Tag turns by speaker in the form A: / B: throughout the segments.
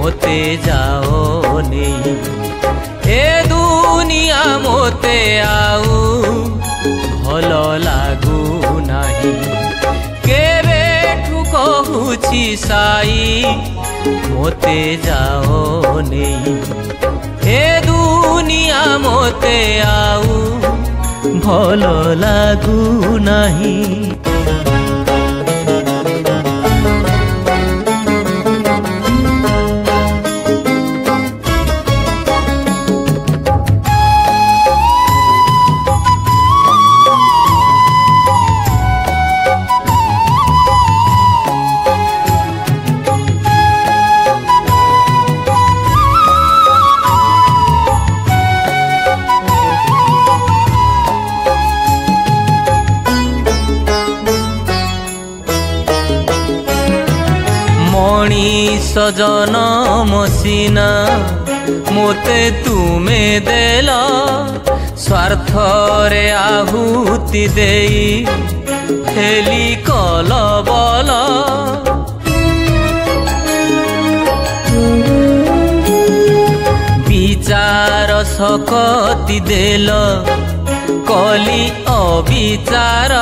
A: मोते जाओ नहीं ए दुनिया मोते आउ भल लागू नाही केबेठू कहूछि साई मोते जाओ नहीं ए दुनिया मोते आउ भल लागू नाही। मनीष जनम सीना मोते तुमे देल स्वार्थ रे आहुति देई हेली कल बल विचार सकती देल कली अविचार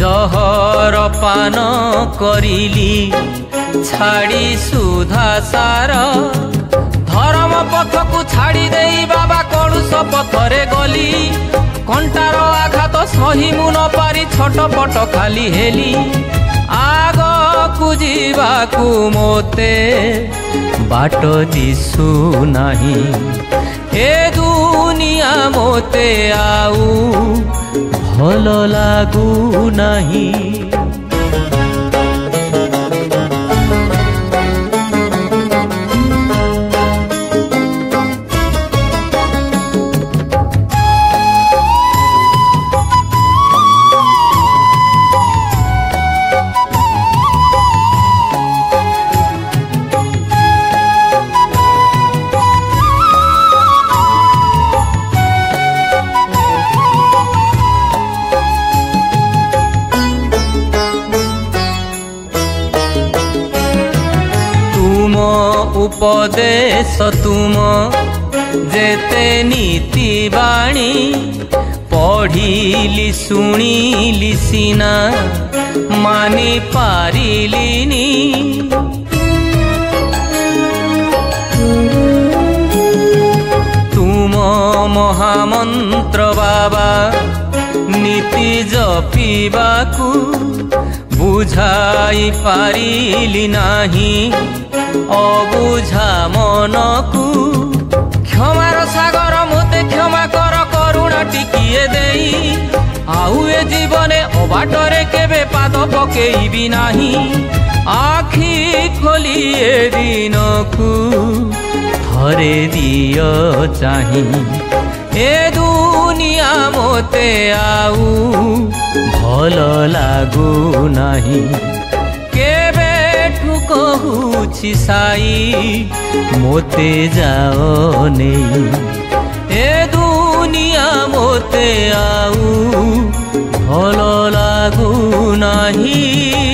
A: जहर पान करिली छाड़ी सुधा सार धर्म पथ को छाड़ी देई बाबा कलुष पथरे गली कंटार आघात सही मु न पारी छटपट खाली हेली आग को जीवाकू मोते बाट दिसु नाही ए दुनिया मोते आउ भल लागू नाही। उपदेश तुम जेते नीति बाणी पढ़िली शुणिली सीना मानी पारिलिनी तुम महामंत्र बाबा नीति जपिबाकू बुझाई पारिली नाही अबुझा मनकू क्षमार सागर मोते क्षमा कर करुणा टिकिए देई आउ ए जीवने अबाटरे केबे पाद पकेइबी नाही आखि खोली ए दिनकू थरे दियो चाही ए दुनिया मोते आउ भल लागू नाही कहूछि साई मोते जाओ नहीं ए दुनिया मोते आउ भल लागू नाही।